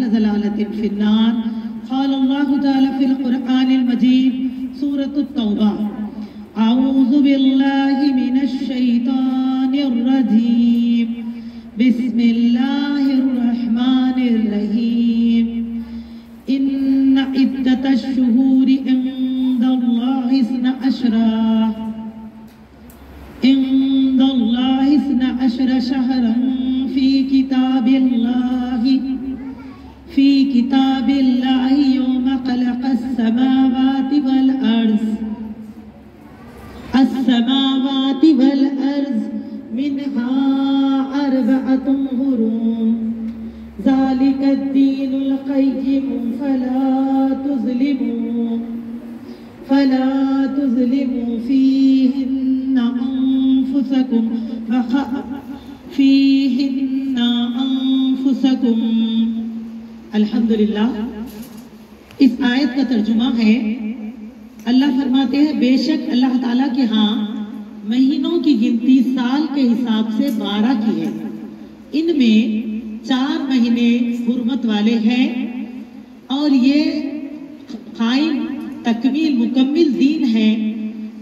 ضلالة في النار. قال الله تعالى في القرآن المجيد سورة التوبة: أعوذ بالله من الشيطان الرجيم بسم الله الرحمن الرحيم. إن عدة الشهور عند الله 12 شهرا في كتاب الله يوم خلق السماوات والأرض منها 4 حرم ذلك الدين القيم فلا تظلموا فيهن أنفسكم. الحمدللہ. اس آیت کا ترجمہ ہے، اللہ فرماتے ہیں بے شک اللہ تعالیٰ کے ہاں مہینوں کی گنتی سال کے حساب سے 12 کی ہے. ان میں 4 مہینے حرمت والے ہیں اور یہ قائم تکمیل مکمل دین ہے.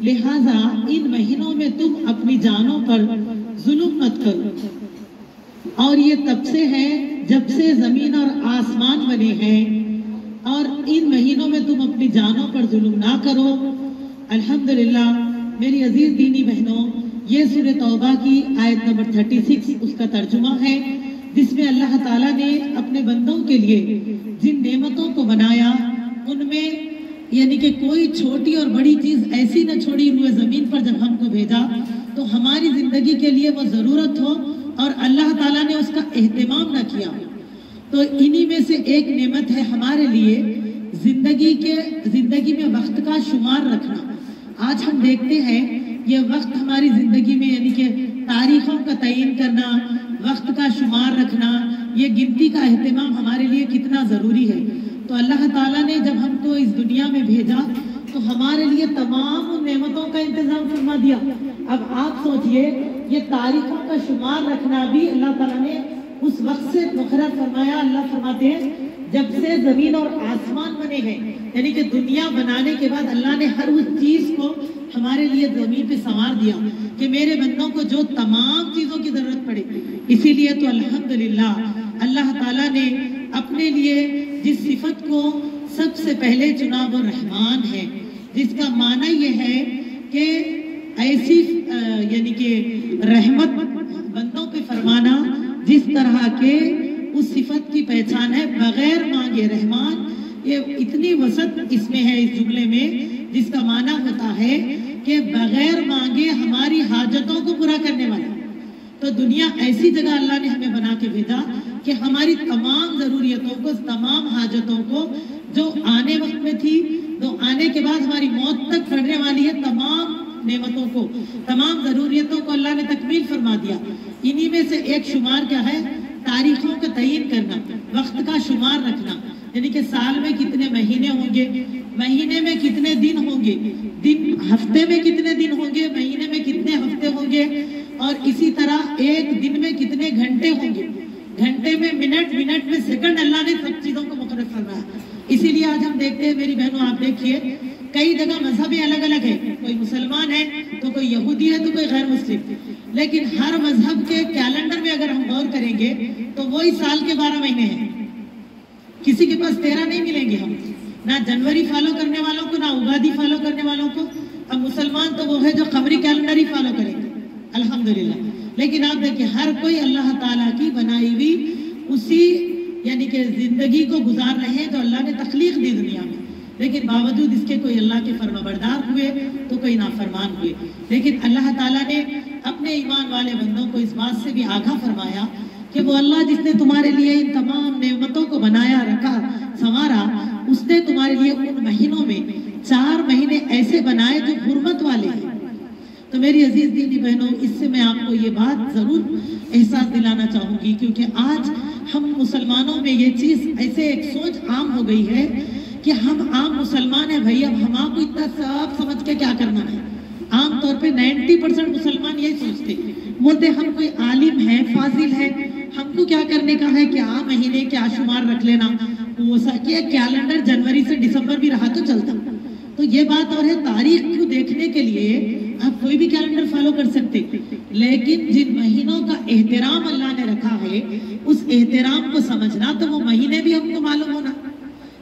لہذا ان مہینوں میں تم اپنی جانوں پر ظلم مت کرو. اور یہ تب سے ہے جب سے زمین اور آسمان بنے ہیں، اور ان مہینوں میں تم اپنی جانوں پر ظلم نہ کرو. الحمدللہ میری عزیز دینی بہنوں، یہ سورہ توبہ کی آیت نمبر 36 اس کا ترجمہ ہے، جس میں اللہ تعالیٰ نے اپنے بندوں کے لیے جن نعمتوں کو بنایا ان میں یعنی کہ کوئی چھوٹی اور بڑی چیز ایسی نہ چھوڑی ہوئے زمین پر جب ہم کو بھیجا تو ہماری زندگی کے لیے وہ ضرورت ہو اور اللہ تعالیٰ نے اس کا اہتمام نہ کیا. تو انہی میں سے ایک نعمت ہے ہمارے لیے زندگی میں وقت کا شمار رکھنا. آج ہم دیکھتے ہیں یہ وقت ہماری زندگی میں یعنی کہ تاریخوں کا تعین کرنا، وقت کا شمار رکھنا، یہ گنتی کا اہتمام ہمارے لیے کتنا ضروری ہے. تو اللہ تعالیٰ نے جب ہم کو اس دنیا میں بھیجا تو ہمارے لیے تمام نعمتوں کا انتظام فرما دیا. اب آپ سوچئے یہ تاریخوں کا شمار رکھنا بھی اللہ تعالیٰ نے اس وقت سے مقرر فرمایا. اللہ فرماتے ہیں جب سے زمین اور آسمان بنے ہیں، یعنی کہ دنیا بنانے کے بعد اللہ نے ہر اس چیز کو ہمارے لیے زمین پہ سنوار دیا کہ میرے بندوں کو جو تمام چیزوں کی ضرورت پڑے. اسی لیے تو الحمدللہ اللہ تعالیٰ نے اپنے لیے جس صفت کو سب سے پہلے چنا وہ رحمان ہے، جس کا معنی یہ ہے کہ ایسی یعنی کہ رحمت بندوں پہ فرمانا جس طرح کے اس صفت کی پہچان ہے بغیر مانگے. رحمان یہ اتنی وسعت اس میں ہے اس جملے میں، جس کا معنی ہوتا ہے کہ بغیر مانگے ہماری حاجتوں کو پورا کرنے والا. تو دنیا ایسی جگہ اللہ نے ہمیں بنا کے بھیجا کہ ہماری تمام ضروریتوں کو، تمام حاجتوں کو جو آنے وقت میں تھی، جو آنے کے بعد ہماری موت تک پڑنے والی ہے، تمام نعمتوں کو، تمام ضروریتوں کو اللہ نے تکمیل فرما دیا. انہی میں سے ایک شمار کیا ہے؟ تاریخوں کا تعین کرنا، وقت کا شمار رکھنا. یعنی کہ سال میں کتنے مہینے ہوں گے، مہینے میں کتنے دن ہوں گے، ہفتے میں کتنے دن ہوں گے، مہینے میں کتنے ہفتے ہوں گے، اور اسی طرح ایک دن میں کتنے گھنٹے ہوں گے، گھنٹے میں منٹ، منٹ میں سیکنڈ. اللہ نے سب چیزوں کو مقرر فرمایا. اسی لیے آج ہم دیکھتے ہیں میری بہنوں، آپ دیکھیے کئی جگہ مذہبیں الگ الگ ہیں، کوئی مسلمان ہے تو کوئی یہودی ہے تو کوئی غیر مسلم، لیکن ہر مذہب کے کیلنڈر میں اگر ہم غور کریں گے تو وہی سال کے 12 مہینے ہیں. کسی کے پاس 13 نہیں ملیں گے. ہم نہ جنوری فالو کرنے والوں کو، نہ اگادی فالو کرنے والوں کو. اب مسلمان تو وہ ہے جو قمری کیلنڈر ہی فالو کریں گے الحمدللہ. لیکن آپ دیکھیں ہر کوئی اللہ تعالیٰ کی بنائی ہوئی اسی یعنی کہ زندگی کو گزار رہے ہیں جو اللہ نے تخلیق دی دنیا میں. لیکن باوجود اس کے کوئی اللہ کے فرما بردار ہوئے تو کوئی نافرمان ہوئے. لیکن اللہ تعالیٰ نے اپنے ایمان والے بندوں کو اس بات سے بھی آگاہ فرمایا کہ وہ اللہ جس نے تمہارے لیے ان تمام نعمتوں کو بنایا، رکھا، سنوارا، اس نے تمہارے لیے ان مہینوں میں 4 مہینے ایسے بنائے جو حرمت والے ہیں. تو میری عزیز دینی بہنوں، اس سے میں آپ کو یہ بات ضرور احساس دلانا چاہوں گی، کیونکہ آج ہم مسلمانوں میں یہ چیز ایسے ایک سوچ عام ہو گئی ہے کہ ہم عام مسلمان ہیں بھائی، اب ہم آپ کو اتنا سب سمجھ کے کیا کرنا ہے. عام طور پہ 90% مسلمان یہی سوچتے، بولتے ہم کوئی عالم ہے، فاضل ہے، हमको क्या करने का है, क्या महीने क्या शुमार रख लेना, हो सके कैलेंडर जनवरी से दिसंबर भी रहा तो चलता। तो ये बात और है, तारीख को देखने के लिए आप कोई भी कैलेंडर फॉलो कर सकते, लेकिन जिन महीनों का एहतराम अल्लाह ने रखा है उस एहतराम को समझना, तो वो महीने भी हमको मालूम होना।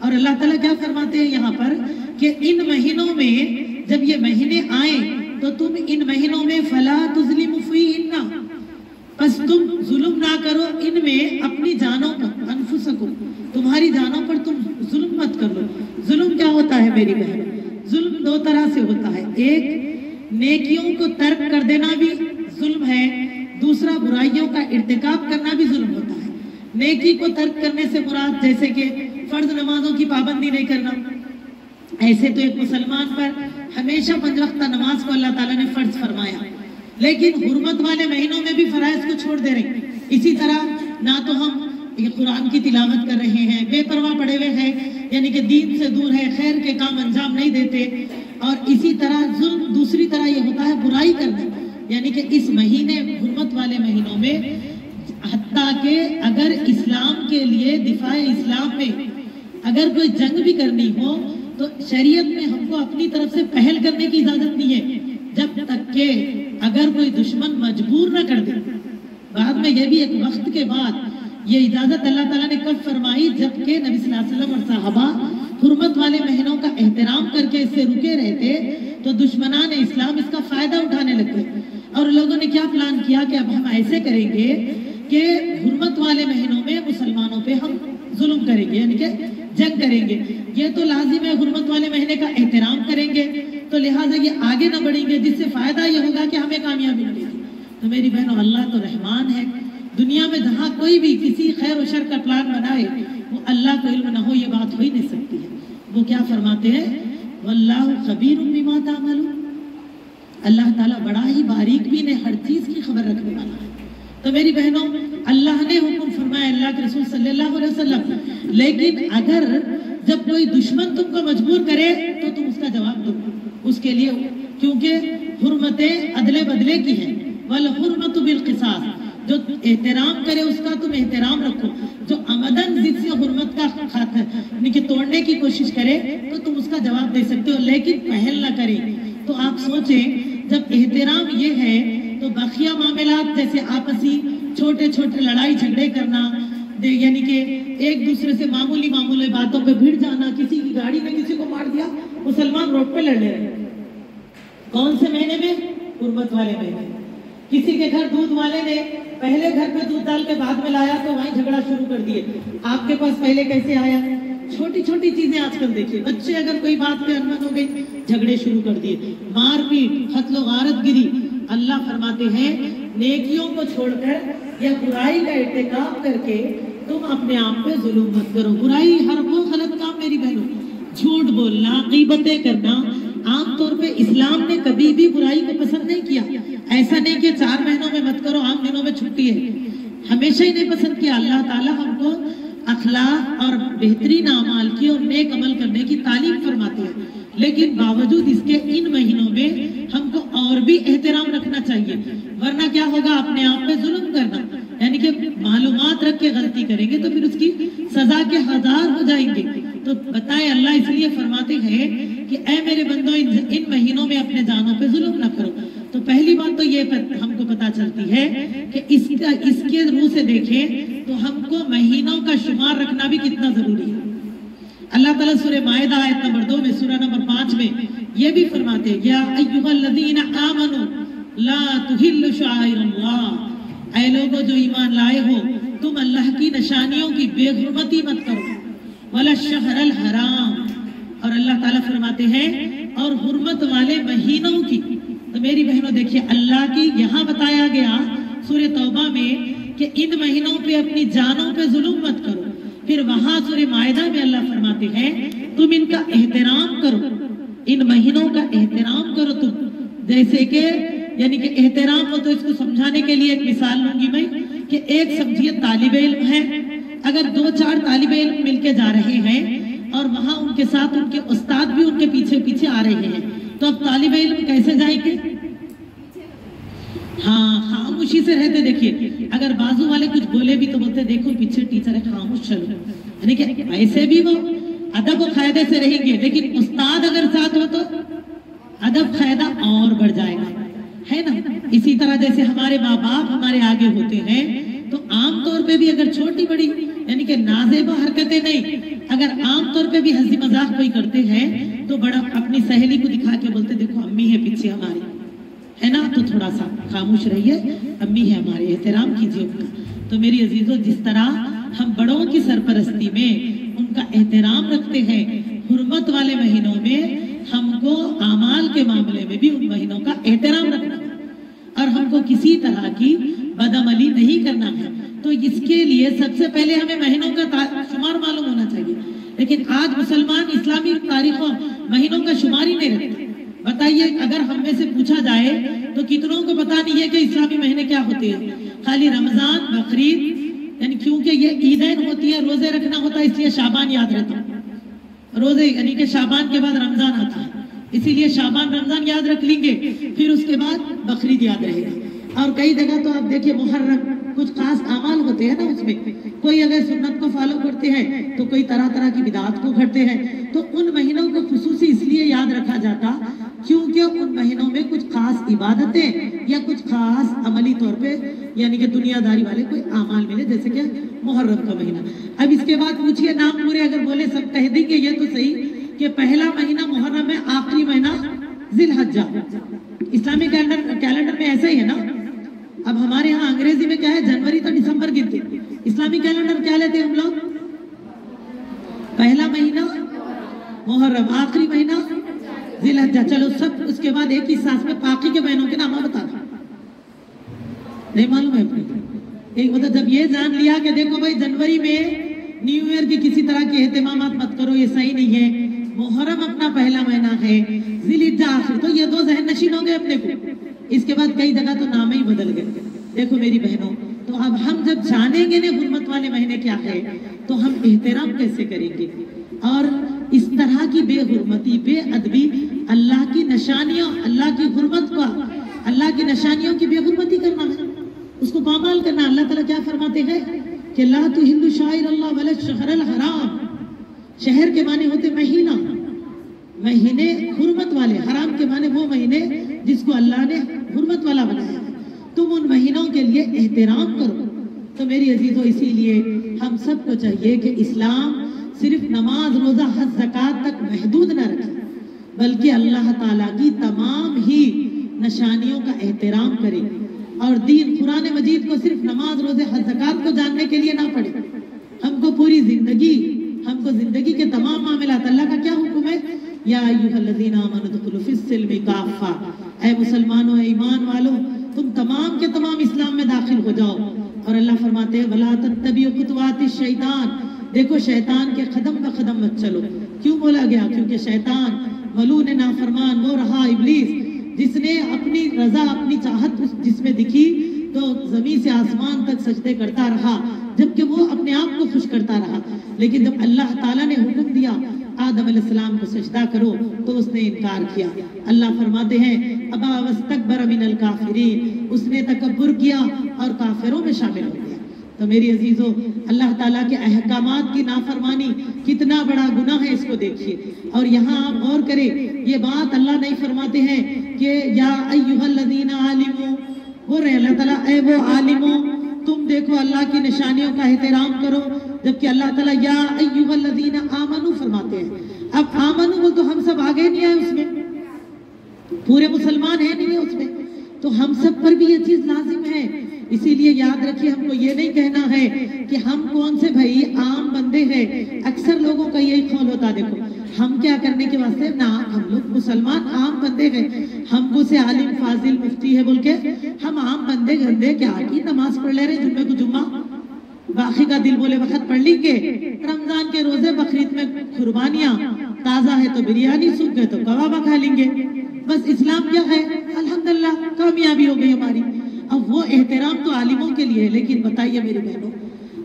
और अल्लाह ताला क्या फरमाते हैं यहाँ पर कि इन महीनों में जब ये महीने आए तो तुम इन महीनों में फला तुज़लिमु फ़ीहिन्ना, बस तुम जुल्म ना करो इनमें अपनी जानों पर, अनफुसकुम, तुम्हारी जानों पर तुम जुल्म मत करो। जुल्म क्या होता है मेरी बहन? जुल्म दो तरह से होता है, एक नेकियों को तर्क कर देना भी जुल्म है, दूसरा बुराइयों का इर्तिकाब करना भी जुल्म होता है। नेकी को तर्क करने से मुराद जैसे कि फर्ज नमाजों की पाबंदी नहीं करना, ऐसे तो एक मुसलमान पर हमेशा 5 वक्त नमाज को अल्लाह ताला ने फर्ज फरमाया, लेकिन हुर्मत वाले महीनों में भी फराइज को छोड़ दे रहे। इसी तरह ना तो हम ये कुरान की तिलावत कर रहे हैं, बेपरवाह पड़े हुए हैं, यानी कि दीन से दूर है, खैर के काम अंजाम नहीं देते। और इसी तरह जुल्म दूसरी तरह ये होता है बुराई करना, यानी कि इस महीने हुर्मत वाले महीनों में हत्ता के अगर इस्लाम के लिए दिफाए इस्लाम में अगर कोई जंग भी करनी हो तो शरीयत में हमको अपनी तरफ से पहल करने की इजाजत नहीं है, जब तक के अगर कोई दुश्मन मजबूर न कर दे। बाद में यह भी एक वक्त के बाद ये इजाजत अल्लाह ताला ने कब फरमाई, जबकि नबी सल्लल्लाहु अलैहि वसल्लम और साहबा हुर्मत वाले महीनों का एहतराम करके इससे रुके रहते तो दुश्मनान इस्लाम इसका फायदा उठाने लगे। और लोगों ने क्या प्लान किया कि अब हम ऐसे करेंगे कि हुर्मत वाले महीनों में मुसलमानों पे हम जुल्म करेंगे, यानी कि जंग करेंगे। ये तो लाजिम है, हुर्मत वाले महीने का एहतराम करेंगे तो लिहाजा ये आगे न बढ़ेंगे, जिससे फायदा ये होगा कि हमें कामयाबी मिलेगी। तो मेरी बहनों, अल्लाह तो रहमान है, दुनिया में जहाँ कोई भी किसी खैर और शर का प्लान बनाए वो अल्लाह को इल्म न हो, ये बात हो ही नहीं सकती है। वो क्या फरमाते हैं, वल्लाहु खबीरुम बिमा तामलून, अल्लाह ताला बड़ा ही बारीक भी ने हर चीज की खबर रखने वाला है। तो मेरी बहनों, अल्लाह ने हुक्म फरमाया, अल्लाह के रसूल सल्लल्लाहु अलैहि वसल्लम, लेकिन अगर जब कोई दुश्मन तुमको मजबूर करे तो तुम उसका जवाब दो उसके लिए, क्योंकि हुर्मतें अदले बदले की हैं। वल हुर्मतु बिल क़िसास, जो एहतराम करे उसका तुम एहतराम रखो, जो अमदन जिद से हुर्मत का खातिर कि तोड़ने की कोशिश करे तो तुम उसका जवाब दे सकते हो, लेकिन पहल न करे। तो आप सोचें, जब एहतराम ये है तो बाकिया मामलात जैसे आपसी छोटे छोटे लड़ाई झगड़े करना, यानी कि एक दूसरे से मामूली मामूली बातों पे भिड़ जाना, किसी की गाड़ी ने किसी को मार दिया, मुसलमान रोड पे लड़ रहे हैं। कौन से महीने में? हुर्मत वाले महीने। किसी के घर दूध वाले ने पहले घर पे दूध डाल के बाद में लाया तो वहीं झगड़ा शुरू कर दिए, आपके पास पहले कैसे आया? छोटी छोटी चीजें आजकल देखिए, बच्चे अगर कोई बात पे अनबन हो गई झगड़े शुरू कर दिए, मारपीट, कत्ल गारत गिरी। अल्लाह फरमाते हैं, नेकियों को छोड़कर या बुराई का इर्तिकाब करके तुम अपने आप पे जुल्म मत करो। बुराई हर वो गलत काम मेरी बहनों, झूठ बोलना, गीबतें करना, आमतौर पे इस्लाम ने कभी भी बुराई को पसंद नहीं किया। ऐसा नहीं कि 4 महीनों में मत करो, आम दिनों में छुट्टी है, हमेशा ही नहीं पसंद किया। अल्लाह ताला हमको अखलाक और बेहतरीन अमाल की और नेक अमल करने की तालीम फरमाते हैं, लेकिन बावजूद इसके इन महीनों में हमको और भी एहतराम रखना चाहिए, वरना क्या होगा, अपने आप पे जुल्म करना, यानी कि मालूमात रख के गलती करेंगे तो फिर उसकी सजा के हज़ार हो जाएंगे। तो बताएं, अल्लाह इसलिए फरमाते हैं कि ऐ मेरे बंदो, इन महीनों में अपने जानों पे जुल्म न करो। तो पहली बात तो ये हमको पता चलती है कि इसके रूह से देखें तो हमको महीनों का शुमार रखना भी कितना जरूरी है। अल्लाह ताला सूरह माइदा आयत नंबर 2 में, सूरह नंबर 5 में ये भी फरमाते हैं, या अय्युहल्लज़ीना आमनू ला तुहिल्लु शाइरल्लाह, ऐ लोगों जो ईमान लाए हो, तुम अल्लाह की निशानियों की बेहुरमती मत करो, वला शहरल हराम, और अल्लाह ताला फरमाते हैं और हुर्मत वाले महीनों की। तो मेरी बहनों देखिए, अल्लाह की यहाँ बताया गया सूरह तौबा में कि इन महीनों पे अपनी जानों पे जुल्म मत करो, फिर वहां सूरह माइदा में अल्लाह फरमाते हैं तुम इनका एहतराम करो, इन महीनों का एहतराम करो तुम। जैसे कि यानी कि एहतराम हो, तो इसको समझाने के लिए एक मिसाल लूंगी मैं कि एक समझिए तालिब इल्म है, अगर 2-4 तालिब इल्म मिलके जा रहे हैं और वहां उनके साथ उनके उस्ताद भी उनके पीछे पीछे आ रहे हैं, तो अब तालिब इल्म कैसे जाएंगे? हाँ, खामोशी खामोशी से रहते। देखिए अगर बाजू वाले कुछ बोले भी तो बोलते देखो पीछे टीचर है, खामोश चलो, यानी कि ऐसे भी वो अदब व कायदे से रहेंगे। लेकिन उस्ताद अगर साथ हो तो अदब कायदा और बढ़ जाएगा, है ना। इसी तरह जैसे हमारे माँ बाप हमारे आगे होते हैं तो आमतौर पे भी अगर छोटी बड़ी यानी कि नाज़ेबा हरकतें नहीं, अगर आमतौर पे भी हंसी मजाक कोई करते हैं तो बड़ा अपनी सहेली को दिखा के बोलते देखो अम्मी है पीछे हमारी, है ना, तो थोड़ा सा खामोश रहिए, अम्मी है हमारे, एहतराम कीजिए उनका। तो मेरी अजीजों, जिस तरह हम बड़ों की सरपरस्ती में उनका एहतराम रखते हैं, हुर्मत वाले महीनों में हमको आमाल के मामले में भी उन महीनों का एहतराम रखना है और हमको किसी तरह की बदअमली नहीं करना है। तो इसके लिए सबसे पहले हमें महीनों का शुमार मालूम होना चाहिए। लेकिन आज मुसलमान इस्लामी तारीखों महीनों का शुमार ही नहीं रखते। बताइए अगर हम में से पूछा जाए तो कितनों को पता नहीं है कि इस्लामी महीने क्या होते हैं। खाली रमजान, बकरीद, यानी क्योंकि ये ईदैन होती है, रोजे रखना होता है, इसलिए शाबान याद रहता है। रोजे यानी कि शाबान के बाद रमजान आता है, इसीलिए शाबान रमजान याद रख लेंगे, फिर उसके बाद बकरीद याद रहेगा। और कई जगह तो आप देखिए मुहर्रम, कुछ खास अमाल होते हैं ना, उसमें कोई अगर सुन्नत को फॉलो करते हैं तो कोई तरह तरह की बिदात को करते हैं। तो उन महीनों को खुसूसी इसलिए याद रखा जाता क्योंकि उन महीनों में कुछ खास इबादतें या कुछ खास अमली तौर पे यानी कि दुनियादारी वाले कोई अमाल मिले, जैसे कि मुहर्रम का महीना। अब इसके बाद पूछिए नाम पूरे अगर बोले सब कह देंगे ये तो सही कि पहला महीना मुहर्रम है, आखिरी महीना जिलहज्जा। इस्लामी कैलेंडर में ऐसा ही है ना। अब हमारे यहाँ अंग्रेजी में क्या है, जनवरी तो दिसंबर गिनते, इस्लामी कैलेंडर क्या लेते हैं हम लोग, पहला महीना मुहर्रम, आखिरी महीना जिलहज्जा। चलो सब उसके बाद एक ही सांस में बाकी के महीनों के नाम बता दो, नहीं मालूम है अपने। एक मतलब जब ये जान लिया कि देखो भाई जनवरी में न्यू ईयर की किसी तरह के एहतमामात मत करो, ये सही नहीं है, मुहर्रम अपना पहला महीना है, जिलहिज्जा आखिर, तो ये दो जहन नशीन हो गए अपने को। इसके बाद कई जगह तो नाम ही बदल गए। देखो मेरी बहनों, तो अब हम जब जानेंगे ना हुर्मत वाले महीने क्या है तो हम एहतराम कैसे करेंगे। और इस तरह की बेहुरमती, बेअदबी, अल्लाह की निशानियों, अल्लाह की हुर्मत का, अल्लाह की निशानियों की बेहुरमती करना है, उसको पामाल करना। अल्लाह ताला क्या फरमाते हैं कि ला तुहिल्लु शाइर अल्लाह वला शहरल हराम। शहर के माने होते महीना, महीने हुर्मत वाले, हराम के माने वो महीने जिसको अल्लाह ने हुर्मत वाला बनाया। तुम उन महीनों के लिए एहतराम करो। तो मेरी अजीजों, इसीलिए हम सबको चाहिए कि इस्लाम सिर्फ नमाज, रोजा, हज, ज़कात तक महदूद न रखे, बल्कि अल्लाह ताला की तमाम ही निशानियों का एहतराम करे। और दीन कुरान मजीद को सिर्फ नमाज, रोजे, हज, ज़कात को जानने के लिए ना पढ़े, हमको पूरी जिंदगी, हमको जिंदगी के तमाम मामलात, अल्लाह का क्या हुक्म है, या अय्युहल्लज़ीना आमनू दुखुलू फिस्सिल्मि काफ़ा, ऐ मुसलमानों, ऐ ईमान वालों, तुम तमाम के तमाम इस्लाम में दाखिल हो जाओ। और अल्लाह फरमाते हैं वला तत्तबिउ खुतवातिश शैतान, देखो शैतान के कदम ब कदम मत चलो। क्यों बोला गया? क्योंकि शैतान मलून नाफरमान वो रहा इब्लीस, जिसने अपनी रजा, अपनी चाहत जिसमें दिखी तो जमीन से आसमान तक सजदे करता रहा, जबकि वो अपने आप को खुश करता रहा। लेकिन जब अल्लाह ताला ने हुक्म दिया आदम अलैहिस्सलाम को सजदा करो तो उसने इनकार किया। अल्लाह फरमाते हैं अबा वस्तकबर मिनल काफिरीन, उसने तकब्बुर किया और काफिरों में शामिल हो गया। तो मेरी अजीजों, अल्लाह ताला के अहकामात की नाफरमानी कितना बड़ा गुनाह है, इसको देखिए। और यहाँ आप गौर करें, ये बात अल्लाह नहीं फरमाते हैं कि या अय्युहल्लज़ीना आलिमू, वो रहे अल्लाह ताला, ऐ वो आलिमो तुम देखो अल्लाह की निशानियों का एहतराम करो, जबकि अल्लाह ताला या अय्युहल्लज़ीना आमनू फरमाते हैं। अब आमनू बोल तो हम सब आगे नहीं आए उसमें, पूरे मुसलमान है नहीं है उसमें, तो हम सब पर भी ये चीज लाजिम है। इसीलिए याद रखिए, हमको ये नहीं कहना है कि हम कौन से भाई आम बंदे हैं। अक्सर लोगों का यही ख्याल होता, देखो हम क्या करने के वास्ते ना, हम लोग मुसलमान आम बंदे हैं, हमको से आलिम फाजिल मुफ्ती है बोल के हम आम बंदे गंदे क्या की नमाज पढ़ ले रहे, जुम्मे को जुम्मा, बाकी का दिल बोले वक्त पढ़ लेंगे, रमजान के रोजे, बकरीद में कुर्बानियां, ताजा है तो बिरयानी, सूख गए तो कबाबा खा लेंगे, बस इस्लाम क्या है, अल्हम्दुलिल्लाह कामयाबी हो गई हमारी। अब वो एहतराम तो आलिमों के लिए है, लेकिन बताइए मेरी बहनों,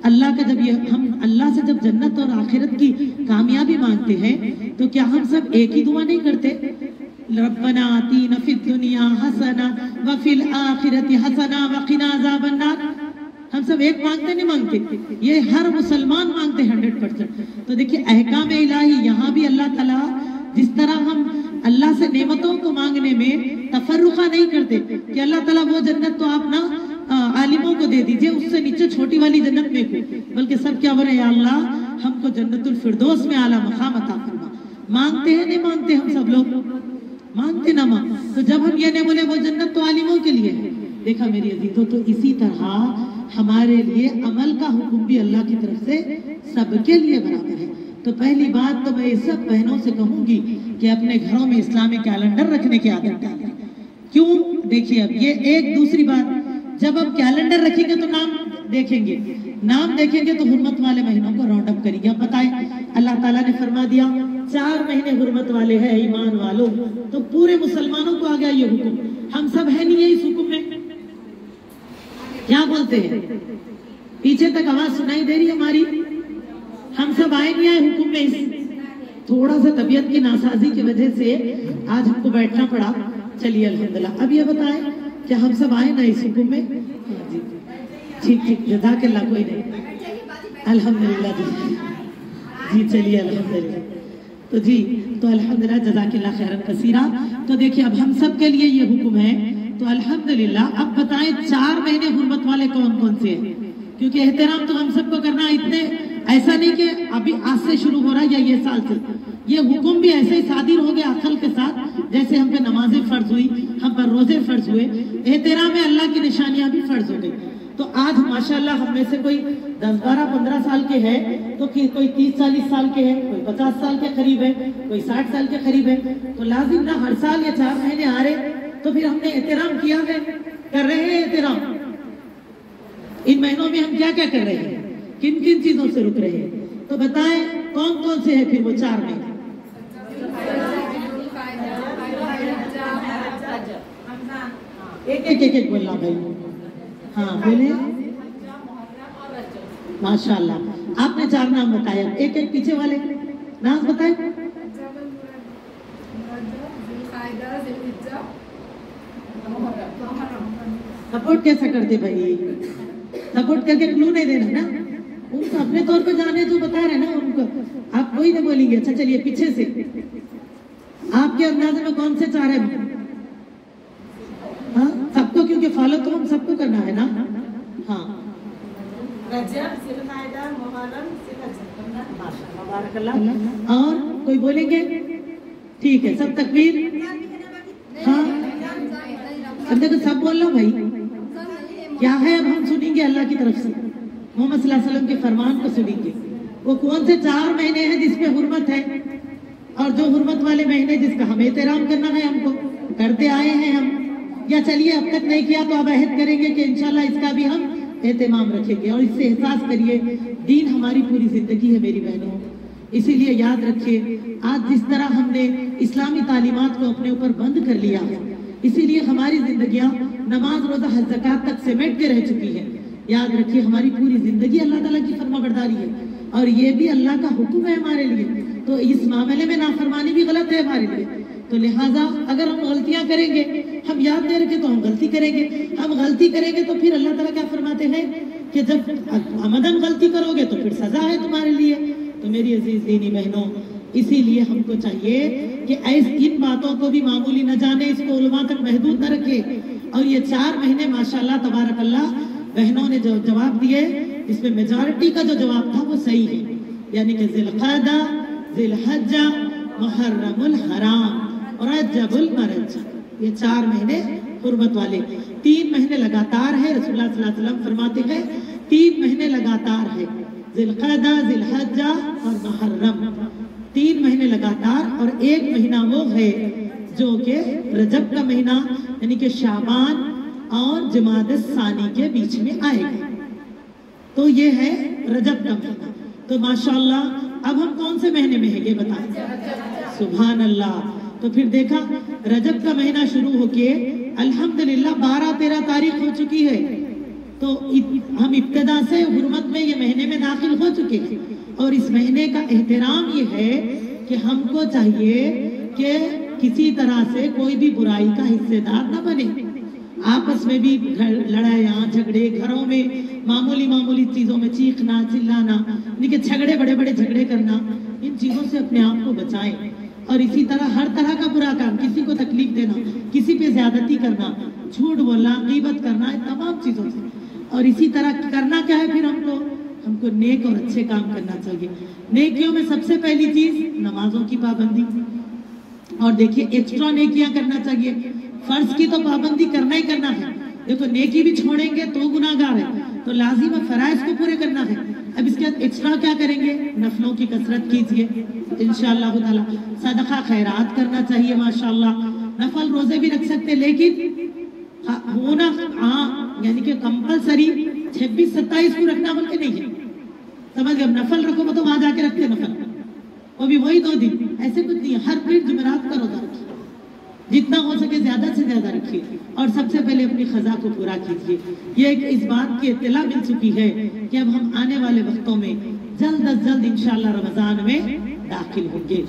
अल्लाह का जब ये हम अल्लाह से जब जन्नत और आखिरत की कामयाबी मांगते हैं तो क्या हम सब एक ही दुआ नहीं करते? रब्बना आतीना फिद दुनिया हसना व फिल आखिरति हसना व क़िना अज़ाबन नार। हम सब एक मांगते नहीं मांगते, ये हर मुसलमान मांगते 100%। तो देखिए अहकाम इलाही यहाँ भी अल्लाह ताला जिस तरह हम अल्लाह से नेमतों को मांगने में तफर्रुका नहीं करते कि अल्लाह ताला वो जन्नत तो आप ना आलिमों को दे दीजिए, उससे नीचे छोटी वाली जन्नत में को, बल्कि सब क्या बोले, या अल्लाह हमको जन्नतुल फिरदौस में आला मकाम अता फरमा। मांगते हैं नहीं मांगते, हम सब लोग मांगते ना मांग। तो जब हम ये नहीं बोले वो जन्नत तो आलिमों के लिए है, देखा मेरी अजीजों, तो इसी तरह हमारे लिए अमल का हुक्म भी अल्लाह की तरफ से सबके लिए बराबर है। तो पहली बात तो मैं सब बहनों से कहूंगी कि अपने घरों में इस्लामी कैलेंडर रखने की आदत डालें। क्यों? देखिए अब ये एक दूसरी बात, जब आप कैलेंडर रखेंगे तो नाम देखेंगे, नाम देखेंगे तो हुर्मत वाले महीनों को राउंड अप करेंगे। अब बताएं, अल्लाह ताला ने फरमा दिया 4 महीने हुर्मत वाले हैं ईमान वालों, तो पूरे मुसलमानों को आ गया ये हुक्म। हम सब है नहीं है इस हुक्म में, क्या बोलते हैं? पीछे तक आवाज सुनाई दे रही है हमारी? हम सब आए नहीं आए हुक्म में? इस थोड़ा सा तबीयत की नासाजी की वजह से आज हमको बैठना पड़ा। चलिए अल्हम्दुलिल्लाह। अब ये बताएं कि हम सब आए ना इस हुक्म में? जी ठीक ठीक, जज़ाकल्लाह, कोई नहीं, अल्हम्दुलिल्लाह जी चलिए अल्हम्दुलिल्लाह। तो जी तो अल्हम्दुलिल्लाह, जज़ाकल्लाह खैरन कसीरा। तो देखिए अब हम सब के लिए ये हुक्म है, तो अल्हम्दुलिल्लाह। अब बताएं 4 महीने हुर्मत वाले कौन कौन से हैं? क्योंकि एहतराम तो हम सबको करना, इतने ऐसा नहीं कि अभी आज से शुरू हो रहा है या ये साल से, ये हुक्म भी ऐसे ही सादिर हो गया अकल के साथ, जैसे हम पे नमाजें फर्ज हुई, हम पर रोजे फर्ज हुए, एहतराम में अल्लाह की निशानियां भी फर्ज हो गई। तो आज माशाल्लाह हम में से कोई 10, 12, 15 साल के है, तो कोई 30, 40 साल के है, कोई 50 साल के करीब है, कोई 60 साल के करीब है। तो लाजिम ना हर साल ये 4 महीने आ रहे, तो फिर हमने एहतराम किया है, कर रहे हैं एहतराम। इन महीनों में हम क्या क्या कर रहे हैं, किन किन चीजों से रुक रहे हैं? तो बताएं कौन कौन से है फिर वो 4 महीने? एक बोलना भाई। हाँ बोले, माशाल्लाह आपने 4 नाम बताया, एक एक पीछे वाले नाम बताए। सपोर्ट कैसा करते भाई? सपोर्ट करके क्लू नहीं देना ना, उनको अपने तौर पे जाने जो बता रहे ना उनको, आप कोई नहीं बोलेंगे। अच्छा चलिए पीछे से, आपके अंदाजे में कौन से 4 है? हाँ सबको, क्योंकि फॉलो तो हम सबको करना है ना। हाँ रजब, ज़िलक़ादा, मुहर्रम, माशाअल्लाह। और कोई बोलेंगे? ठीक है, सब तकबीर। हाँ अब देखो सब बोल लो भाई, क्या है? अब हम सुनेंगे अल्लाह की तरफ से, मोहम्मद सल्लल्लाहु अलैहि वसल्लम के फरमान को सुनेंगे। वो कौन से 4 महीने हैं जिसपे हुर्मत है, और जो हुर्मत वाले महीने जिसका हमें एहतराम करना है, हमको करते आए हैं हम, या चलिए अब तक नहीं किया तो अब अहद करेंगे कि इंशाल्लाह इसका भी हम एहतमाम रखेंगे। और इससे एहसास करिए दीन हमारी पूरी जिंदगी है मेरी बहनों। इसीलिए याद रखिए, आज जिस तरह हमने इस्लामी तालीमात को अपने ऊपर बंद कर लिया है, इसीलिए हमारी जिंदगियां नमाज, रोजा, हज, ज़कात तक सिमट के रह चुकी है। याद रखिए हमारी पूरी जिंदगी अल्लाह ताला की फरमाबरदारी है, और ये भी अल्लाह का हुक्म है हमारे लिए। तो इस मामले में नाफरमानी भी गलत है हमारे लिए। तो लिहाजा अगर हम गलतियां करेंगे, हम याद नहीं रखे तो हम गलती करेंगे, हम गलती करेंगे तो फिर अल्लाह ताला क्या फरमाते हैं कि जब अमदन गलती करोगे तो फिर सजा है तुम्हारे लिए। तो मेरी अजीज दीनी बहनों, इसीलिए हमको चाहिए कि इन बातों को भी मामूली न जाने, इसको उलमा तक महदूद न रखे। और ये 4 महीने माशाल्लाह तबारक अल्लाह बहनों ने जो जवाब दिए, इसमें मेजॉरिटी का जो जवाब था वो सही है, यानी कि ज़िलक़ादा, ज़िलहज्जा, मुहर्रमुल हराम और रजबुल मरज, ये 4 महीने हुर्मत वाले। 3 महीने लगातार है, रसूलुल्लाह सल्लल्लाहु अलैहि वसल्लम फरमाते हैं 3 महीने लगातार है, ज़िलक़ादा, ज़िलहज्जा और मुहर्रम, 3 महीने लगातार। और 1 महीना वो है जो कि रजब का महीना, यानी कि शाबान और जमाद सानी के बीच में आएगा, तो ये है रजब का महीना। तो माशाअल्लाह अब हम कौन से महीने में है ये बताएं? सुभान अल्लाह। तो फिर देखा रजब का महीना शुरू होके अल्हम्दुलिल्लाह 12-13 तारीख हो चुकी है, तो हम इब्तिदा से हुर्मत में ये महीने में दाखिल हो चुके हैं। और इस महीने का एहतराम ये है कि हमको चाहिए कि किसी तरह से कोई भी बुराई का हिस्सेदार न बने। आपस में भी लड़ाइयाँ झगड़े, घरों में मामूली मामूली चीजों में चीखना चिल्लाना, झगड़े बड़े बड़े झगड़े करना, इन चीजों से अपने आप को बचाएं। और इसी तरह हर तरह का बुरा काम, किसी को तकलीफ देना, किसी पे ज्यादती करना, झूठ बोलना, गीबत करना, इन तमाम चीजों से। और इसी तरह करना क्या है फिर हमको नेक और अच्छे काम करना चाहिए। नेकियों में सबसे पहली चीज नमाजों की पाबंदी। और देखिए एक्स्ट्रा नेकियां करना चाहिए। फर्ज की तो पाबंदी करना ही करना है। देखो नेकी भी छोड़ेंगे तो गुनाहगार है, तो लाजिम है फराइज को पूरे करना है। अब इसके बाद एक्स्ट्रा क्या करेंगे? नफलों की कसरत कीजिए इंशाअल्लाह ताला। सदका खैरात करना चाहिए माशाअल्लाह। नफल रोजे भी रख सकते, लेकिन होना यानी कि कंपलसरी 26-27 को रखना बोल के नहीं है, समझ गए? नफल रखो वो तो वहां जाके रखते नफल, वो भी वही 2 दिन, ऐसे कुछ नहीं है। हर पीर जुमेरात का रोजा रखिए, जितना हो सके ज्यादा से ज्यादा रखिए। और सबसे पहले अपनी खजा को पूरा कीजिए। ये एक इस बात की इत्तला मिल चुकी है कि अब हम आने वाले वक्तों में जल्द अज जल्द इंशाअल्लाह रमजान में दाखिल होंगे,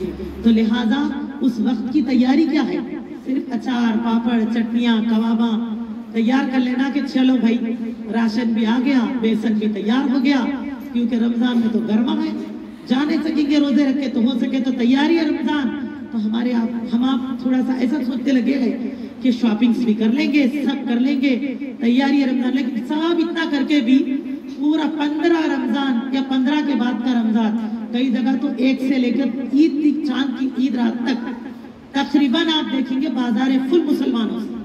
तो लिहाजा उस वक्त की तैयारी क्या है? सिर्फ अचार, पापड़, चटनियाँ, कबाबा तैयार कर लेना कि चलो भाई राशन भी आ गया, बेसन भी तैयार हो गया, क्योंकि रमजान में तो गर्मा है, जा नहीं सकेंगे रोजे रख के, तो हो सके तो तैयारी है रमजान। तो हम आप थोड़ा सा ऐसा सोचते लगे हैं कि शॉपिंग्स भी कर लेंगे, सब कर लेंगे, तैयारी है रमजान, लेकिन सब इतना करके भी पूरा 15 रमजान या 15 के बाद का रमजान, कई जगह तो 1 से लेकर ईद की चांद की ईद रात तक तकरीबन आप देखेंगे बाजार फुल मुसलमानों से।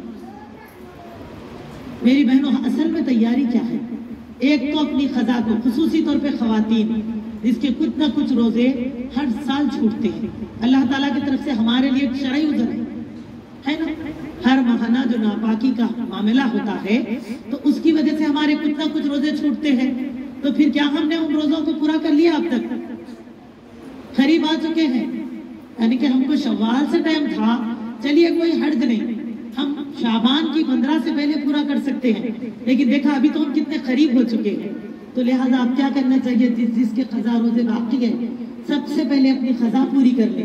मेरी बहनों, असल में तैयारी क्या है? एक तो अपनी खजा को, खुसूसी तौर पे खवातीन जिसके कुछ ना कुछ रोजे हर साल छूटते हैं, अल्लाह ताला की तरफ से हमारे लिए एक शरई उज़र है ना। हर महीना जो नापाकी का मामला होता है तो उसकी वजह से हमारे कुछ ना कुछ रोजे छूटते हैं। तो फिर क्या हमने उन रोजों को पूरा कर लिया? अब तक करीब आ चुके हैं, यानी कि हमको शव्वाल से टाइम था, चलिए कोई हर्ज नहीं, हम शाबान की 15 से पहले पूरा कर सकते हैं, लेकिन देखा अभी तो हम कितने करीब हो चुके हैं। तो लिहाजा आप क्या करना चाहिए? जिसके खजा रोजे बाकी है सबसे पहले अपनी खजा पूरी कर ले,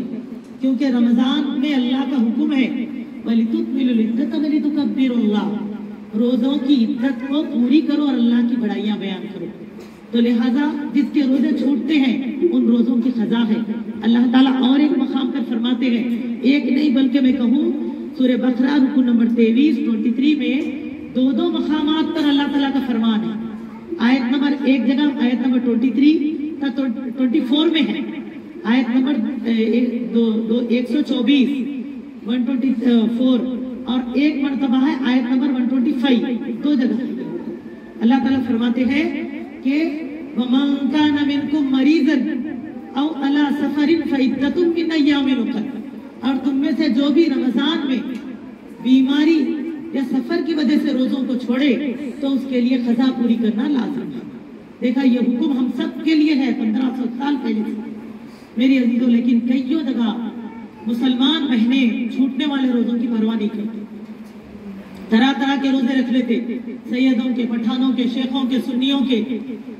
क्योंकि रमजान में अल्लाह का हुक्म है वलितुकमिलुल इद्दत वलितुकब्बिरुल्लाह, रोजों की इद्दत को पूरी करो और अल्लाह की बड़ाइयां बयान करो। तो लिहाजा जिसके रोजे छूटते हैं उन रोजों की खजा है। अल्लाह ताला और एक मकाम पर फरमाते हैं, एक नहीं बल्कि मैं कहूँ सूरह बकरा रुकू नंबर 23 में 2 मकामात पर अल्लाह ताला का फरमान है। आयत नंबर एक जगह आयत नंबर 24 में है, आयत नंबर 124 124 और एक मरतबा है आयत नंबर 125, 2 जगह अल्लाह ताला फरमाते हैं कि वमन कान मिनकुम मरीज़न औ अला सफरिन फइद्दतुम मिन अय्यामिन उखर, और तुम में से जो भी रमजान में बीमारी या सफर की वजह से रोजों को छोड़े तो उसके लिए खजा पूरी करना लाजिम है। देखा ये हुक्म हम सब के लिए है 1500 साल पहले से मेरी अजीजों, लेकिन कईयों जगह मुसलमान बहनें छूटने वाले रोजों की परवाह नहीं करती, तरह तरह के रोजे रख लेते, सैयदों के, पठानों के, शेखों के, सुन्नियों के,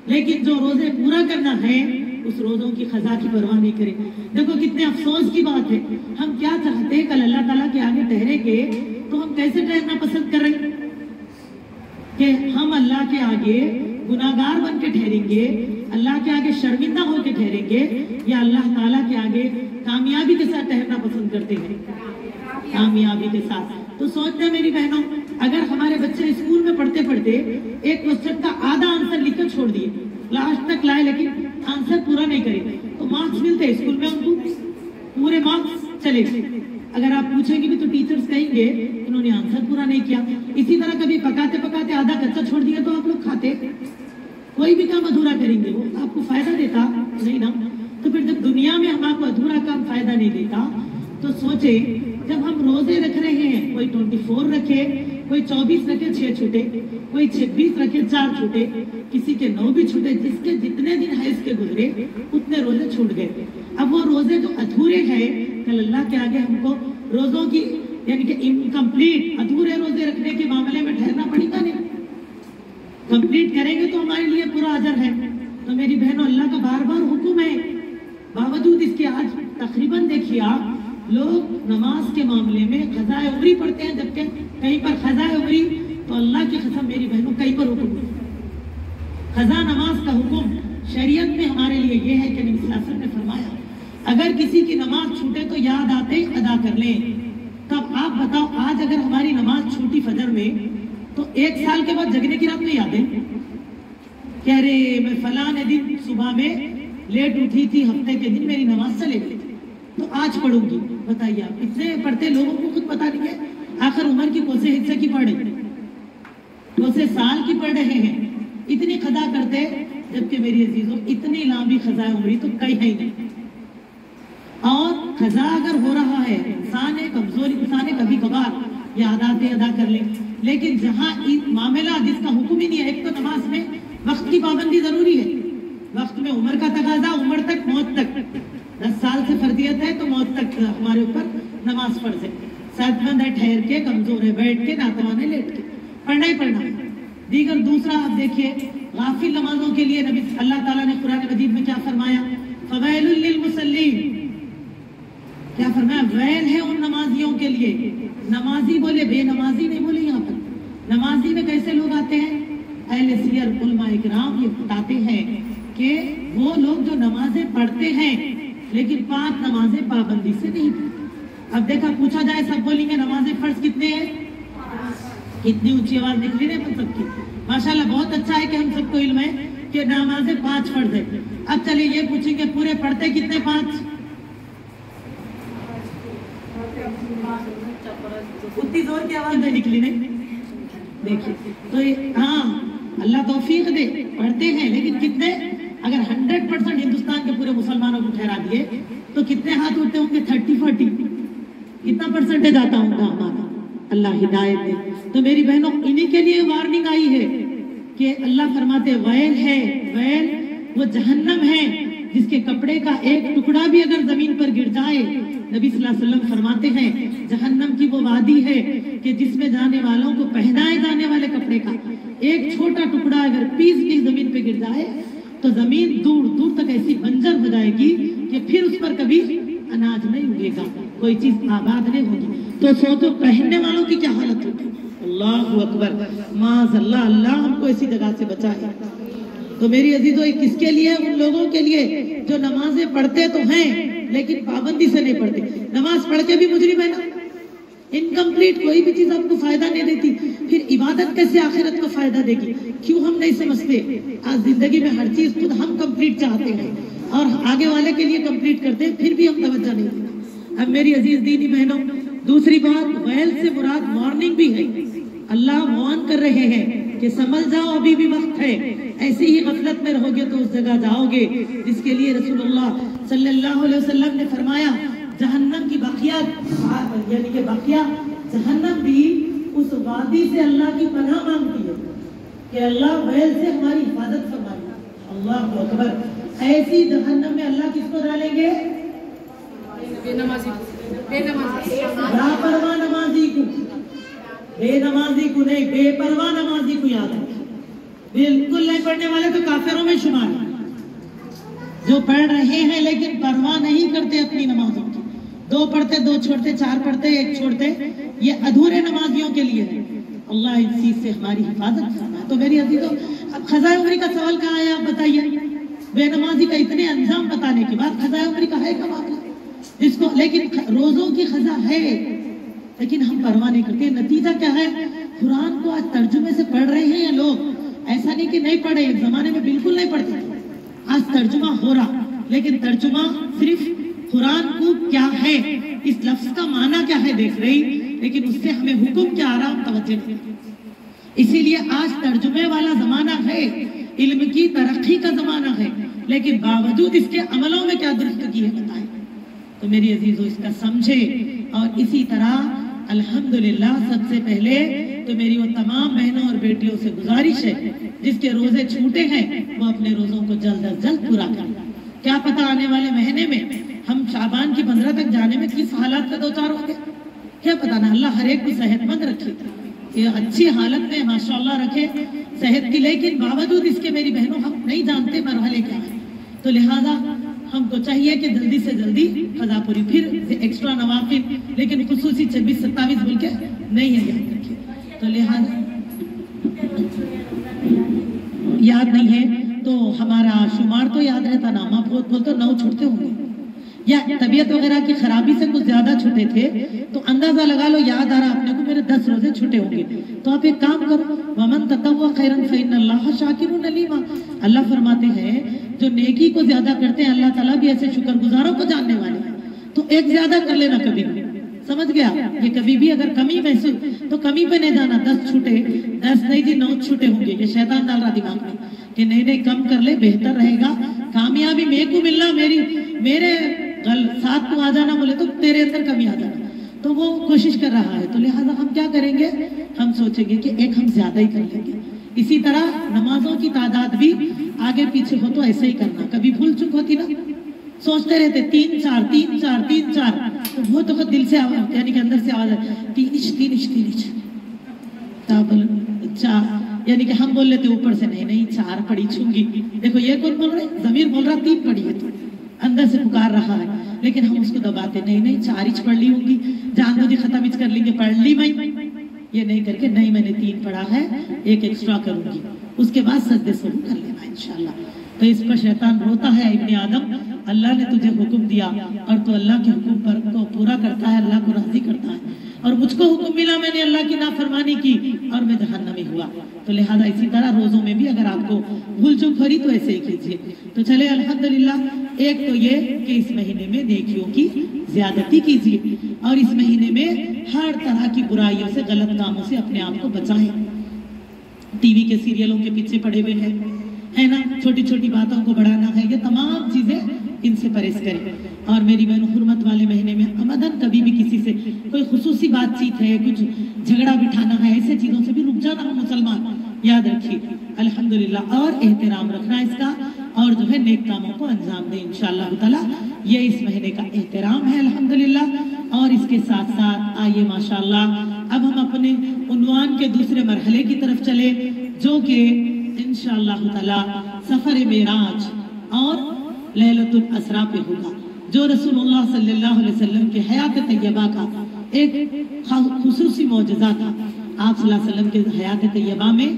लेकिन जो रोजे पूरा करना है उस रोजों की खजा की परवाह नहीं करे। देखो कितने अफसोस की बात है, हम क्या चाहते हैं कल अल्लाह ताला के आगे ठहरेंगे तो हम कैसे ठहरना पसंद कर रहे हैं कि हम अल्लाह के आगे गुनाहगार बन के ठहरेंगे, अल्लाह के आगे शर्मिंदा होकर ठहरेंगे, या अल्लाह ताला के आगे कामयाबी के साथ ठहरना पसंद करते हैं? कामयाबी के साथ। तो सोचते हैं मेरी बहनों, अगर हमारे बच्चे स्कूल में पढ़ते पढ़ते एक क्वेश्चन का आधा आंसर लिखकर छोड़ दिए, लास्ट तक लाए लेकिन आंसर पूरा नहीं करे, तो मार्क्स मिलते हैं स्कूल में उनको, पूरे मार्क्स चले। अगर आप पूछेंगे भी तो टीचर्स कहेंगे इन्होंने आंसर पूरा नहीं किया। इसी तरह कभी पकाते पकाते आधा कच्चा छोड़ दिया तो आप लोग खाते, कोई भी काम अधूरा करेंगे, वो आपको फायदा देता नहीं ना। तो फिर जब दुनिया में हम आपको अधूरा काम फायदा नहीं देता, तो सोचे जब हम रोजे रख रहे हैं, कोई 24 रखे, कोई 24 रखे 6 छूटे, कोई 26 रखे 4 छूटे, किसी के 9 भी छूटे, जिसके जितने दिन हैज के गुजरे उतने रोजे छूट गए। अब वो रोजे जो अधूरे हैं, कल अल्लाह के आगे हमको रोजों की यानी कि इनकम्प्लीट अधूरे रोजे रखने के मामले में ठहरना पड़ेगा नहीं, कंप्लीट करेंगे तो हमारे लिए पूरा अजर है। तो मेरी बहनों, अल्लाह का बार बार हुक्म है, बावजूद इसके आज तकरीबन देखिए आप लोग नमाज के मामले में क़ज़ा उम्री पढ़ते हैं, जबकि कहीं पर क़ज़ा उम्री तो अल्लाह की कसम मेरी बहनों कहीं पर हुक्म नहीं। क़ज़ा नमाज का हुक्म शरीयत में हमारे लिए ये है कि नबी सल्लल्लाहु अलैहि वसल्लम ने फरमाया अगर किसी की नमाज छूटे तो याद आते ही अदा कर लें। तब आप बताओ आज अगर हमारी नमाज छूटी फजर में तो 1 साल के बाद जगने की रात में याद है कह रे मैं फलाने दिन सुबह में लेट उठी थी, हफ्ते के दिन मेरी नमाज चले गई थी, तो आज पढ़ूंगी। बताइए आप, इतने पढ़ते लोगों को खुद पता नहीं है आखिर उम्र की कौन से हिस्से की पढ़ रहे, कौन से साल की पढ़ रहे हैं, इतनी क़ज़ा करते। जबकि मेरी अजीजों इतनी लंबी क़ज़ा उम्री तो कहीं है ही नहीं। और क़ज़ा अगर हो रहा है, इंसान है कमजोर, इंसान है कभी कभार याद आते अदा कर ले, लेकिन जहाँ मामला जिसका हुक्म ही नहीं है, एक तो नमाज में वक्त की पाबंदी जरूरी है, वक्त में उम्र का तकाजा, उम्र तक मौत तक, 10 साल से फर्जियत है तो मौत तक हमारे ऊपर नमाज फर्ज है। सेहतमंद है, ठहर के, कमजोर है बैठ के, नातवान है लेट के, पढ़ना ही पढ़ना है। दीगर दूसरा आप देखिए गाफिल नमाजों के लिए नबी अल्लाह ताला ने कुरान मजीद में क्या फरमाया, फवैलुल लिल मुसल्लीन, क्या फरमाया, वैल है उन नमाजियों के लिए। नमाजी बोले, बेनमाजी नहीं बोले। यहाँ पर नमाजी में कैसे लोग आते हैं, अहले सियर उलमा इकराम ये बताते हैं कि वो लोग जो नमाजें पढ़ते हैं लेकिन 5 नमाजें पाबंदी से नहीं पढ़ते। अब देखा पूछा जाए सब बोलेंगे नमाजें फर्ज कितने हैं, कितनी ऊंची आवाज निकली नहीं अपन सबकी। माशाल्लाह बहुत अच्छा है कि हम सबको इल्म है कि नमाजें 5 फर्ज है। अब चलिए ये पूछेंगे पूरे पढ़ते कितने 5, उतनी जोर की आवाज नहीं निकली नहीं। देखिए तो हाँ अल्लाह तौफीक दे, पढ़ते हैं लेकिन कितने, अगर 100% हिंदुस्तान के पूरे मुसलमानों को ठहरा दिए तो कितने हाथ उठते होंगे, 30-40, कितना परसेंटेज आता होगा हमारा। अल्लाह हिदायत दे। तो मेरी बहनों इन्हीं के लिए वार्निंग आई है कि अल्लाह फरमाते वैल है, वैल वो जहन्नम है जिसके कपड़े का एक टुकड़ा भी अगर जमीन पर गिर जाए, नबी सल्लल्लाहु अलैहि वसल्लम फरमाते हैं जहन्नम की वो वादी है कि जिसमें जाने वालों को पहनाए जाने वाले कपड़े का एक छोटा टुकड़ा अगर पीस भी जमीन पे गिर जाए तो जमीन दूर दूर तक ऐसी बंजर हो जाएगी कि फिर उस पर कभी अनाज नहीं उगेगा, कोई चीज आबाद नहीं होगी। तो सोचो पहनने वालों की क्या हालत होगी। अल्लाहु अकबर, माज़अल्लाह, अल्लाह हमको ऐसी जगह से बचाए। तो मेरी अजीजों ये किसके लिए, उन लोगों के लिए जो नमाजें पढ़ते तो हैं लेकिन पाबंदी से नहीं पढ़ते। नमाज पढ़ के भी मुजरिम है ना, इनकम्प्लीट, कोई भी चीज आपको फायदा नहीं देती, फिर इबादत कैसे आखिरत को फायदा देगी। क्यों हम नहीं समझते, आज जिंदगी में हर चीज खुद हम कंप्लीट चाहते हैं और आगे वाले के लिए कंप्लीट करते हैं, फिर भी हम तवज्जो नहीं देते। अब मेरी अजीज दीनी बहनों, दूसरी बात वैल से मुराद वार्निंग भी है। अल्लाह वार्न कर रहे हैं कि समझ जाओ अभी भी वक्त है, ऐसी ही गफलत में रहोगे तो उस जगह जाओगे जिसके लिए रसूलुल्लाह सल्लल्लाहु अलैहि वसल्लम ने फरमाया जहन्नम की बकिया, यानी कि बकिया जहन्नम भी उस वादी से अल्लाह की पनाह मांगती है कि अल्लाह वैल से हमारी हिफाजत फरमाए। अल्लाह अकबर, ऐसी जहन्नम में अल्लाह किसको डालेंगे, लापरवाह नमाजी को, बेनमाजी को नहीं, बेपरवाह नमाजी को याद है। बिल्कुल नहीं पढ़ने वाले तो काफिरों में शुमार है, जो पढ़ रहे हैं लेकिन परवाह नहीं करते अपनी नमाजों की, 2 पढ़ते 2 छोड़ते, 4 पढ़ते 1 छोड़ते, ये अधूरे नमाजियों के लिए है। अल्लाह इस चीज से हमारी हिफाजत करना। तो मेरी अजीजों, अब ख़ज़ा उम्री का सवाल कहाँ है आप बताइए। बेनमाजी का इतने अंजाम बताने के बाद ख़ज़ा उम्री का है क्या मामला, इसको लेकिन रोजों की ख़ज़ा है लेकिन हम परवाह नहीं करते। नतीजा क्या है, कुरान को आज तर्जुमे से पढ़ रहे हैं लोग, ऐसा नहीं कि नहीं पढ़े, एक जमाने में बिल्कुल नहीं पढ़ते, आज तर्जुमा हो रहा, लेकिन तर्जुमा सिर्फ कुरान को क्या है, इस लफ्ज का माना क्या है देख रही, लेकिन उससे हमें हुक्म क्या आ रहा हम तवज्जो नहीं। इसीलिए आज तर्जुमे वाला जमाना है, इल्म की तरक्की का जमाना है, लेकिन बावजूद इसके अमलों में क्या दुरुस्तगी है बताएं। तो मेरी अजीजों इसका समझे। और इसी तरह अल्हम्दुलिल्लाह सबसे पहले तो मेरी वो तमाम बहनों और बेटियों से गुजारिश है जिसके रोजे छूटे हैं वो अपने रोजों को जल्द अज जल्द पूरा करें। क्या पता आने वाले महीने में हम शाबान की 15 तक जाने में किस हालात का 2-4 होंगे, क्या पता ना। अल्लाह हर एक को सेहतमंद रखे, ये अच्छी हालत में माशाअल्लाह रखे सेहत की, लेकिन बावजूद इसके मेरी बहनों हम नहीं जानते मरहले क्या है। तो लिहाजा ہم کو چاہیے کہ جلدی سے جلدی قضا پوری، پھر ایکسٹرا نوافل، لیکن خصوصی 26-27 بول کے نہیں ہے، یاد رکھیے۔ تو لہٰذا یاد نہیں ہے تو ہمارا شمار تو یاد رہتا نا، آپ بہت تو 9 چھوٹتے ہوں گے، یا طبیعت وغیرہ کی خرابی سے کچھ زیادہ چھوٹے تھے تو اندازہ لگا لو یاد آ رہا اپنے کو میرے 10 روزے چھوٹے ہوں گے، تو آپ ایک کام کرو، وَمَن تَطَوَّعَ خَيْرًا فَإِنَّ اللَّهَ شَاكِرٌ عَلِيمٌ۔ اللہ فرماتے ہیں جو نیکی کو زیادہ کرتے ہیں اللہ تعالیٰ بھی ایسے شکر گزاروں کو جاننے والے ہیں، تو ایک زیادہ کر لینا کبھی بھی، سمجھ گیا؟ یہ کبھی بھی اگر کمی محسوس تو کمی پہ نہیں جانا، 10 چھوٹے 10 نہیں جی 9 چھوٹے ہوں گے، یہ شیطان ڈال رہا دماغ میں کہ نہیں کم کر لے بہتر رہے گا، کامیابی میرے کو ملنا، میرے ساتھ تو آ جانا بولے تو تیرے اندر کمی آ جانا، تو وہ کوشش کر رہا ہے، تو لہٰذا ہم کیا کریں گے، ہم سوچیں گے کہ ایک ہم زیادہ ہی کر لیں گے۔ اسی طرح نمازوں کی تعداد بھی آگے پیچھے ہو تو ایسے ہی کرنا، کبھی بھول چک ہوتی نا، سوچتے رہتے 3-4 تو وہ تو دل سے آواز، یعنی کہ اندر سے آواز ہے 3 یعنی کہ ہم بول لیتے اوپر سے نہیں 4 پڑھی چھونگی، دیکھو یہ کون بول رہے، ضمیر بول رہا 3 پڑھی ہے، تو اندر سے پکار رہا ہے، لیکن ہم اس کو دباتے نہیں 4 پڑھ لی ہوں گی، جان دو جی ختم کر لیں گے، پڑھ لی میں یہ نہیں کر کے، نہیں میں نے 3 پڑھا ہے، 1 ایکسٹرا کروں گی، اس کے بعد سجدے سے کر لینا انشاءاللہ۔ تو اس پر شیطان روتا ہے، ابن آدم اللہ نے تجھے حکم دیا اور تو اللہ کے حکم پر کو پورا کرتا ہے، اللہ کو راضی کرتا ہے، اور مجھ کو حکم ملا میں نے اللہ کی نافرمانی کی اور میں جہنمی ہوا، تو لہذا اسی طرح روزوں میں بھی اگر آپ کو بھول چک ہو رہی تو ایسے ہی کیجیے۔ تو چلے الحمدللہ، ایک تو یہ کہ اس مہینے میں نیکیوں کی زیادتی کیجیے، اور اس مہینے میں ہر طرح کی برائیوں سے، غلط کاموں سے اپنے آپ کو بچائیں۔ ٹی وی کے سیریلوں کے پیچھے پڑے ہوئے ہیں، ہے نا، چھوٹی چھوٹی باتوں کو بڑھانا ہے، یہ تمام چیزیں ان سے پرہیز کریں۔ اور میری بہن حرمت والے مہینے میں عمدن کبھی بھی کسی سے کوئی خصوصی بات چیت ہے، کچھ جھگڑا بٹھانا ہے، ایسے چیزوں سے بھی رک جانا ہو مسلمان، یاد رکھیے الحمدللہ، اور احترام رکھنا اس کا، اور جو ہے نیک کاموں کو انجام دیں انشاءاللہ تعالی، یہ اس مہینے کا احترام ہے الحمدللہ۔ اور اس کے ساتھ ساتھ آئیے ماشاءاللہ اب ہم اپنے عنوان کے دوسرے مرحلے کی طرف چلے، جو کہ انشاءاللہ تعالی سفر معراج اور لیلۃ الاسراء پہ ہوگا، جو رسول اللہ صلی اللہ علیہ وسلم کے حیات طیبہ کا ایک خصوصی معجزہ تھا۔ آپ صلی اللہ علیہ وسلم کے حیات طیبہ میں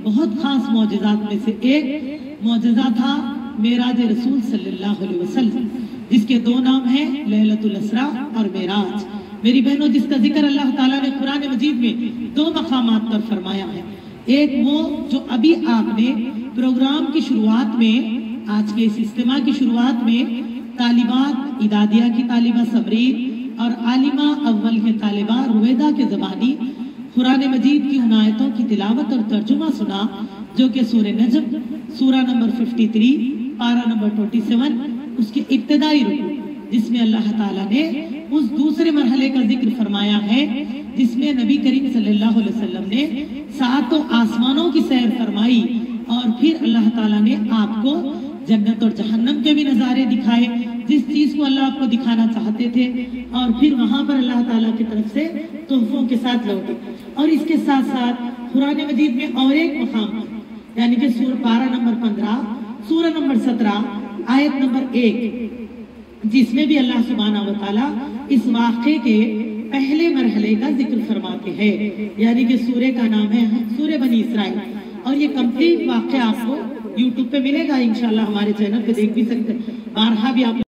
بہت خاص معجزات میں سے ایک معجزہ تھا معراج رسول صلی اللہ علیہ وسلم، جس کے 2 نام ہیں، لیلۃ الاسراء اور معراج۔ میری بہنوں، جس کا ذکر اللہ تعالیٰ نے قرآن مجید میں 2 مقامات پر فرمایا ہے، ایک وہ جو ابھی آپ نے پروگرام کی شروعات میں، آج کے اس اجتماع کی شروعات میں، طالبات ادادیہ کی طالبہ سمرین اور عالمہ اول کے طالبہ رویدہ کے زبانی قرآن مجید کی ان آیتوں کی تلاوت اور ترجمہ سنا، جو کہ سورہ نجم سورہ نمبر 53 پارہ نمبر 27 اس کے ابتدائی رکوع، جس میں اللہ تعالیٰ نے اس دوسرے مرحلے کا ذکر فرمایا ہے، جس میں نبی کریم صلی اللہ علیہ وسلم نے 7 آسمانوں کی سیر فرمائی، اور پھر اللہ تعالیٰ نے آپ کو جنت اور جہنم کے بھی نظارے دکھائے، جس چیز کو اللہ آپ کو دکھانا چاہتے تھے، اور پھر وہاں پر اللہ تعالیٰ کی طرف سے تحفوں کے ساتھ لوٹے۔ اور اس کے ساتھ ساتھ قرآن مجید میں اور ایک مقام پر، یعنی کہ پارہ نمبر 15 سورہ نمبر 17 آیت نمبر 1، جس میں بھی اللہ سبحانہ و تعالیٰ اس واقعے کے پہلے مرحلے کا ذکر فرماتے ہیں، یعنی کہ سورہ کا نام ہے سورہ بنی اسرائیل، اور یہ کمپلیٹ واقعہ آپ کو یوٹیوب پہ ملے گا انشاءاللہ، ہمارے چینل پہ دیکھ بھی سکتے ہیں، بارہا بھی آپ